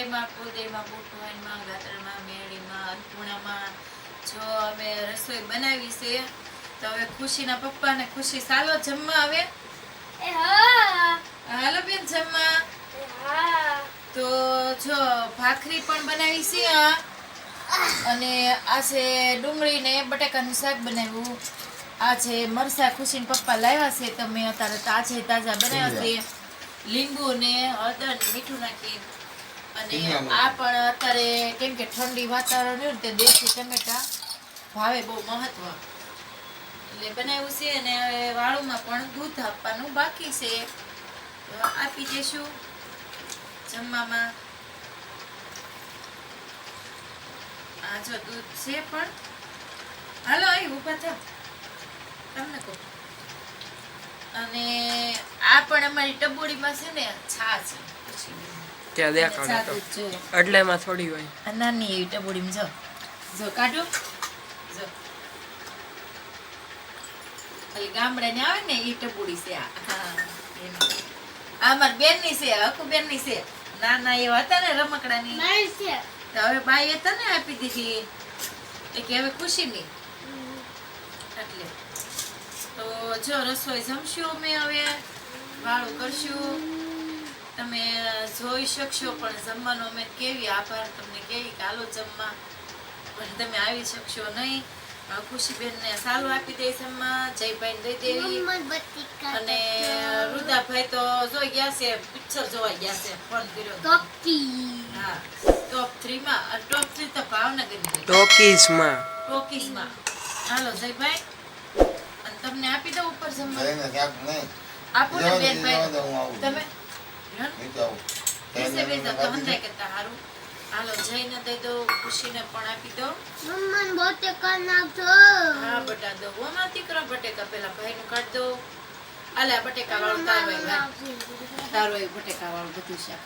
માં કુલદેવીમાં બુટવાઈમાં ગાત્રમાં મેળીમાં અન્નપૂર્ણામાં જો અમે રસોઈ બનાવી છે તો હવે ખુશીના પપ્પાને ખુશી સાલો જમવા આવે હાલો બેન જમવા તો જો ભાખરી પણ બનાવી છે અને આ છે ડુંગળી ને બટાકાનું શાક બનાવ્યું આ છે મરસા ખુશીના પપ્પા લાવ્યા છે તમે અત્યારે તાજે તાજા બનાવ્યા છે લીંબુ ને હળદર ને મીઠું નાખી અને આ પણ અત્યારે કેમ કે ઠંડી વાતાવરણ હોય ને તે દેશી ટમેટા ભાવે બહુ મહત્વ એટલે બનાવ્યું છે અને હવે વાળુમાં પણ દૂધ આપવાનું બાકી છે તો આપી દઈશું જમવામાં આ જો દૂધ છે પણ હાલો અહીં ઊભા થાવ તમને કહું અને આ પણ અમારી ટબોડીમાં છે ને છાશ ત્યાં દેખાડો તો એટલે એમાં થોડી હોય નાની એવી ટબોડીમાં જો જો કાઢો જો ખાલી ગામડાને આવે ને એ ટબોડી છે આ મારી બેનની છે હકુ બેનની છે નાના એવા હતા ને રમકડાની તો હવે બાઈએ તને આપી દીધી કે હવે ખુશીની એટલે તો જો રસોઈ જમશું અમે હવે વાળું કરશું તમે જોઈ શકશો પણ જમવાનો અમે કેવી આભાર તમને કેવી કાલો જમવા પણ તમે આવી શકશો નહીં ખુશીબેનને સાલું આપી દઈ જમવા જયભાઈ દઈ દેવી અને રુદાભાઈ તો જોઈ ગયા છે પિક્ચર જોવા ગયા છે ફોન કર્યો હા ટોપ 3 માં ટોપ 3 તો ભાવનગર ટોકીઝમાં હાલો જયભાઈ અને તમને આપી દઉં ઉપર જમવા આપો ને બેન ભાઈ તમે હાલો જઈને દઈ દો ખુશીને પણ આપી દો હા બટા દો ઓમાં દીકરો બટેકા પેલા ભાઈ નું કાઢ દો આલે બટેકા વાળું તારો બટેકા વાળું બધું શાક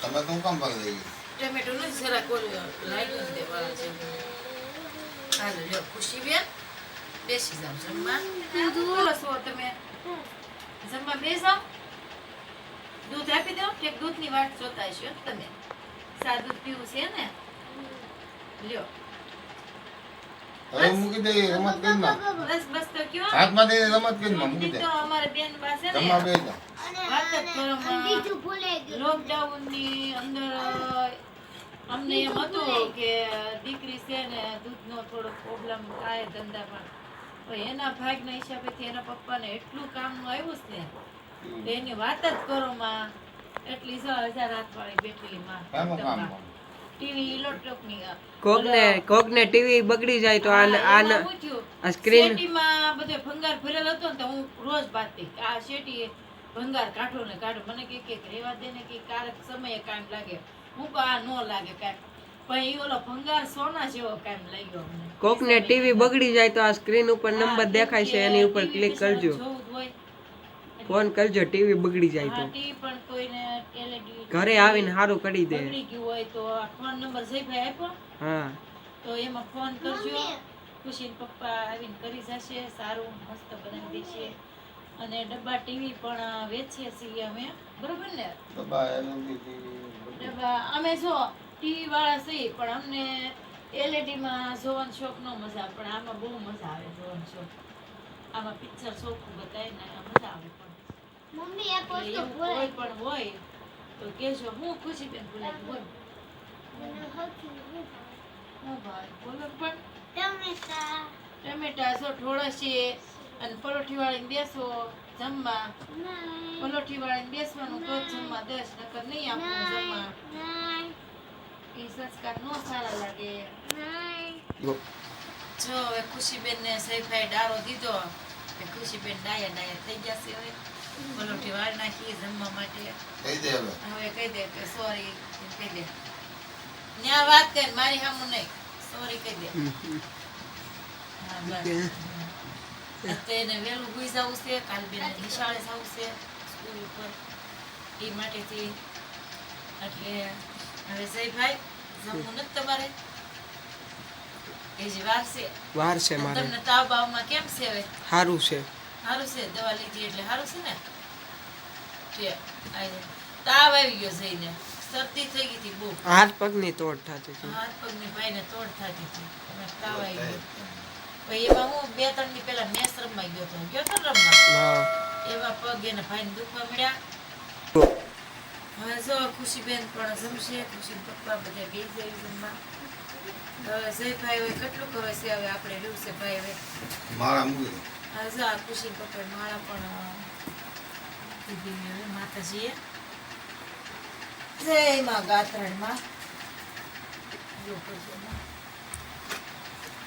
તમે તો કામ પર દઈ ટમેટો ને જરા કોલ્યો લાગ્યું દે વાળા છે હાલો લ્યો ખુશી બેન બેસી જાવ જમવા બોલો છો તમે જમવા બેસો દૂધ આપી દો કે દૂધની વાટ જોતા હશો તમે સાદું પીવું છે ને લ્યો હવે મૂકી દે રમત કરી ના બસ બસ તો કયો હાથમાં દે રમત કરી ના મૂકી દે તો અમારે બેન પાસે ને જમવા બેસ વાત જ કરો લોકડાઉન ની અંદર અમને એમ હતું કે દીકરી છે ને દૂધનો થોડો પ્રોબ્લેમ થાય ધંધામાં એના ભાગના હિસાબેથી એના પપ્પાને એટલું કામનું આવ્યું છે ને એની વાત જ કરો માં એટલી 6000 હાથવાળી બેઠેલી માં ટીવી ઇલેક્ટ્રોનિક કોકને ટીવી બગડી જાય તો આ સ્ક્રીન શેટીમાં બધે ભંગાર ભરેલો હતો ને તો હું રોજ બાંધતી આ શેટી ભંગાર કાઢો ને કાઢો મને કે રેવા દે ને કે કારક સમયે કામ લાગે હું કો આ નો લાગે કાંઈ પણ ઈ ઓલો ભંગાર સોના જેવો કામ લાગ્યો અમને કોકને ટીવી બગડી જાય તો આ સ્ક્રીન ઉપર નંબર દેખાય છે એની ઉપર ક્લિક કરજો ફોન કરજો ટીવી બગડી જાય તો ટીવી પણ કોઈને એલઈડી ઘરે આવીને સારું કરી દે બગડી ગયું હોય તો આ ફોન નંબર જયભાઈ આપ્યો હા તો એમાં ફોન કરજો ખુશી પપ્પા આવીને કરી જશે સારું મસ્ત બનાવી દેશે અને ડબ્બા ટીવી પણ વેચીએ છીએ અમે બરોબર ને ડબ્બા અમે જો ટીવી વાળા છીએ પણ અમને એલઈડી માં જોવાનો શોખ નો મજા પણ આમાં બહુ મજા આવે જોવાનો શોખ આમાં પિક્ચર શોખ બતાય ને મજા આવે પણ મમ્મી આ પોસ્ટ કોઈ પણ હોય તો કેજો હું ખુશી બેન બોલાવી બોલ હું ભાઈ બોલો પણ ટમેટા જો થોડા છે અને પરોઠી વાળીને બેસો જમવા પરોઠી વાળીને બેસવાનું તો જમવા 10 નકર નહીં આપવું જમવા એ સંસ્કાર નો સારા લાગે જો હવે ખુશીબેન ને સૈફાઈ ડારો દીધો ખુશીબેન ડાયા થઈ ગયા છે હવે પરોઠી વાળી નાખી જમવા માટે કહી દે હવે કહી દે કે સોરી કહી દે ન્યા વાત કર મારી સામુ નહીં સોરી કહી દે હા બસ તેને વેલું ભૂઈ જવું છે કાલ બેન નિશાળે જવું છે સ્કૂલ ઉપર એ માટેથી એટલે હવે જયભાઈ જમવું નથી તમારે એ જે વાર છે મારે તમને તાવ બાવમાં કેમ છે હવે સારું છે દવા લીધી એટલે સારું છે ને કે તાવ આવી ગયો જઈને શરદી થઈ ગઈ હતી બહુ. હાથ પગની તોડ થતી હતી. હાથ પગની ભાઈને તોડ થતી હતી. અને તાવ આવી ગયો હતો. પછી એમાં હું 2-3 દી પહેલા મેચ રમવા ગયો તો ને રમવા. હા એમાં પગ એને ભાઈને દુખવા મળ્યા. હવે જો ખુશીબેન પણ જમશે, ખુશી પપ્પા બધા બેસી જાય જમવા. હવે જયભાઈ હોય કેટલું કહે છે હવે આપણે રહ્યું છે ભાઈ હવે. મારા મૂકી દે. હવે જો આ ખુશી પપ્પાએ માળા પણ દીધી હવે માતાજીએ. જય માં ગાત્રણમાં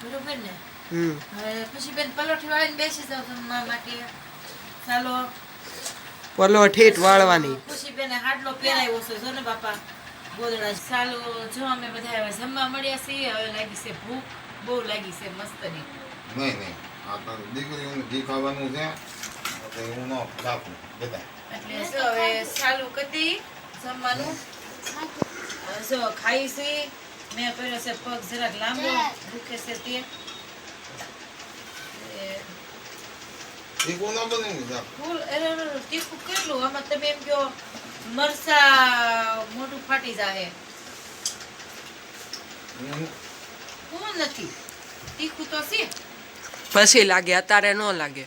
બરોબર ને. હવે ખુશીબેન પલોઠી વાળીને બેસી જાવ જમવા માટે. ચાલો પલોઠી જ વાળવાની. ખુશીબેને હાડલો પહેરાવ્યો છે જો ને બાપા ગોદડા. ચાલો જો અમે બધા હવે જમવા મળ્યા છીએ. હવે લાગી છે ભૂખ બહુ લાગી છે મસ્તની. નહીં આ તો દીકરીઓને ઘી ખાવાનું છે એટલે હું ન રાખું બધા. એટલે જો હવે ચાલુ કરી જમવાનું. જો ખાઈ છે. મેં કર્યો છે પગ જરાક લાંબો દુખે છે તે. તીખું ન બનાવ્યું છે ફૂલ તીખું કેટલું આમાં તમે એમ કહો મરસા મોઢું ફાટી જાય. હું નથી તીખું તો છે. પછી લાગે અત્યારે ન લાગે.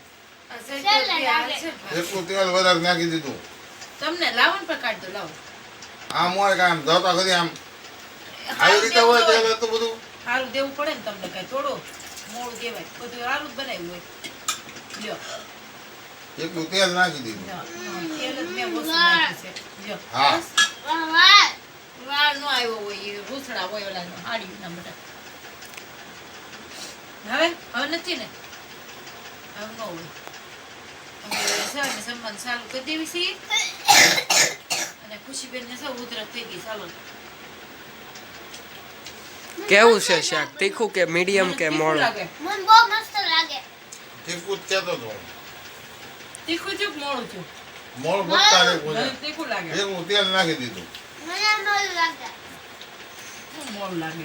એટલું તેલ વધારે નાખી દીધું. તમને લાવણ પર કાઢ દો લાવો. આમ હોય કે આમ ધોતા કરી આમ આવી રીતે હોય તેલ હતું બધું. સારું દેવું પડે ને તમને કઈ થોડું મોડું દેવાય બધું સારું જ બનાવ્યું હોય. લ્યો એટલું તેલ નાખી દીધું. તેલ જ મેં ઓછું નાખ્યું છે. લ્યો હા. વાળ નો આવ્યો હોય એ રૂસડા હોય ઓલા હાડી ના બધા. હવે નથી ને હવે ન હોય. હવે જમવાનું ચાલુ કરી દેવી છે. અને ખુશીબેન ને સૌ ઉધરસ થઈ ગઈ. ચાલો કેવું છે શાક? તીખું કે મીડિયમ કે મોળું? મને બહુ મસ્ત લાગે. તીખું જ કહેતો હતો હું. તીખું છું મોળું છું? મોળ વધતા રહે મને તીખું લાગે. એવું તેલ નાખી દીધું. મને મોળું લાગે. શું મોળું લાગે?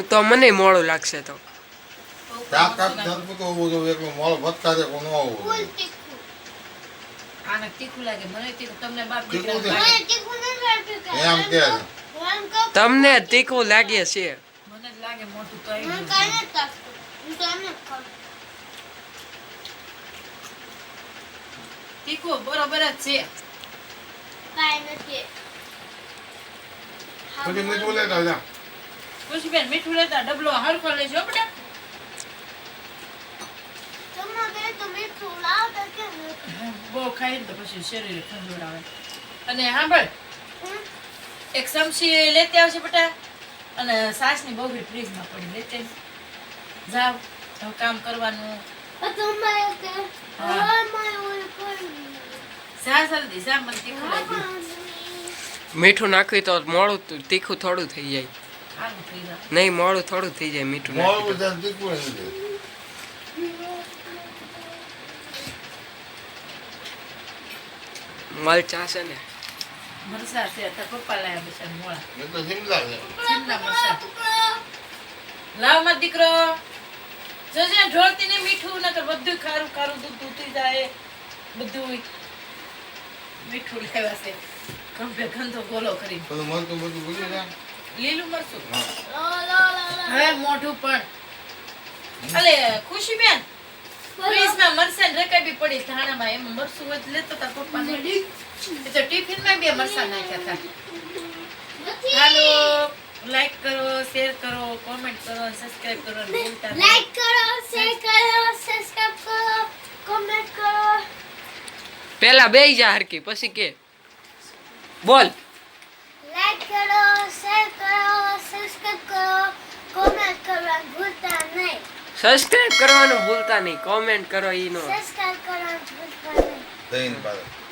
તો મને મોળું લાગશે. તો શાક ધરપું તો હોવું જોઈએ. એટલું મોળ વધતા રહે કોઈ ન હોવું ફૂલ જોઈએ. તીખું. આને તીખું લાગે. મને તીખું. તમને બાપ તીખું દીકરા છે. લાગે. મને તીખું નથી લાગતું. એમ કે છે. તમને તીખું લાગે છે? મને જ લાગે મોટું તો મને આવી કાંઈ ગયું. નથી લાગતું. હું તો એમ જ ખાઉં. તીખું બરોબર જ છે. કાંઈ નથી. પછી મીઠું લેતા જા. ખુશીબેન મીઠું લેતા ડબલો હરખો લેજો બેટા. તમારે બે તો મીઠું લાવતા કેમ નથી? બહુ ખાઈ ને તો પછી શરીર ખંજોડાવે. અને સાંભળ હમ? એક સમસી લેતી આવશે બેટા. અને સાસની બોગડી ફ્રીજમાં પડી લેતી જાવ. હવે કામ કરવાનું. આ તમારે કે હા. અમારે ઓલું કરવું. જા જલ્દી જા. મને તીખું લાગ્યું. મીઠું નાખવી તો મોળું તીખું થોડું થઈ જાય. સારું થઈ જાય. નહીં મોળું થોડું થઈ જાય મીઠું મોળ નાખી તો. બધા તીખું નહીં છે. મરચા છે ને મરસા છે તાર પપ્પા લાયા બિચાર મોળા. એ તો શિમલા છે. શિમલા મરચાં. લાવ માર દીકરો. જોજે ઢોળતી ને મીઠું નકર બધું ખારું ખારું દૂધ ઉતરી જાય. બધું મીઠું લાવ્યા છે. ગંભે ગંધો ગોલો કરી. પેલું મરચું બધું ભૂલી જાય. લીલું મરચું. હા. હવે મોઢું પણ. અલે ખુશીબેન ફ્રીજમાં મરચાં રકાબી પડી ધાણામાં. એમાં મરચું હોય તો લેતો તાર પપ્પાને. એ તો ટિફિનમાં 2 મરચાં નાખ્યા હતા. હાલો લાઈક કરો, શેર કરો, કોમેન્ટ કરો, સબસ્ક્રાઇબ કરો અને ભૂલતા નહીં. લાઈક કરો, શેર કરો, સબસ્ક્રાઇબ કરો, કમેન્ટ કરો. પેલા બેહી જા હરકી પછી કે બોલ. લાઈક કરો, શેર કરો, સબસ્ક્રાઇબ કરો, કમેન્ટ કરવાનું ભૂલતા નહીં. સબસ્ક્રાઇબ કરવાનું ભૂલતા નહીં. કોમેન્ટ કરો ઈ નો. સબસ્ક્રાઇબ કરવાનું ભૂલતા નહીં. દહીં પાછળ.